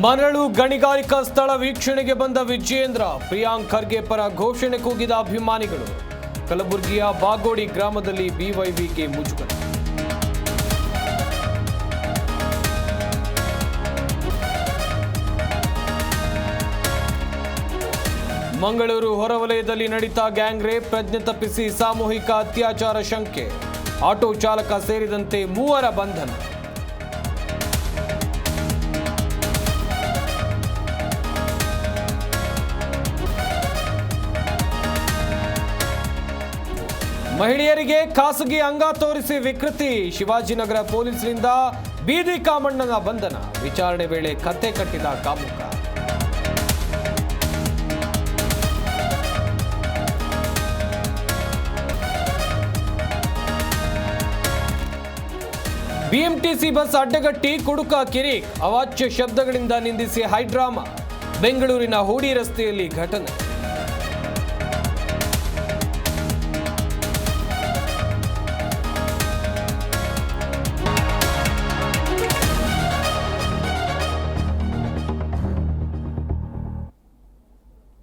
ಮರಳು ಗಣಿಗಾರಿಕಾ ಸ್ಥಳ ವೀಕ್ಷಣೆಗೆ ಬಂದ ವಿಜಯೇಂದ್ರ, ಪ್ರಿಯಾಂಕ್ ಖರ್ಗೆ ಪರ ಘೋಷಣೆ ಕೂಗಿದ ಅಭಿಮಾನಿಗಳು. ಕಲಬುರಗಿಯ ಬಾಗೋಡಿ ಗ್ರಾಮದಲ್ಲಿ ಬಿವೈವಿಗೆ ಮುಜುಗರ. ಮಂಗಳೂರು ಹೊರವಲಯದಲ್ಲಿ ನಡೆದ ಗ್ಯಾಂಗ್ ರೇಪ್, ಪ್ರಜ್ಞೆ ತಪ್ಪಿಸಿ ಸಾಮೂಹಿಕ ಅತ್ಯಾಚಾರ ಶಂಕೆ. ಆಟೋ ಚಾಲಕ ಸೇರಿದಂತೆ 3 ಬಂಧನ. ಮಹಿಳೆಯರಿಗೆ ಖಾಸಗಿ ಅಂಗ ತೋರಿಸಿ ವಿಕೃತಿ. ಶಿವಾಜಿನಗರ ಪೊಲೀಸರಿಂದ ಬೀದಿ ಕಾಮಣ್ಣನ ಬಂಧನ. ವಿಚಾರಣೆ ವೇಳೆ ಕತ್ತೆ ಕಟ್ಟಿದ ಕಾಮುಕ. ಬಿಎಂಟಿಸಿ ಬಸ್ ಅಡ್ಡಗಟ್ಟಿ ಕುಡುಕ ಕಿರಿಕ್. ಅವಾಚ್ಯ ಶಬ್ದಗಳಿಂದ ನಿಂದಿಸಿ ಹೈಡ್ರಾಮಾ. ಬೆಂಗಳೂರಿನ ಹೂಡಿ ರಸ್ತೆಯಲ್ಲಿ ಘಟನೆ.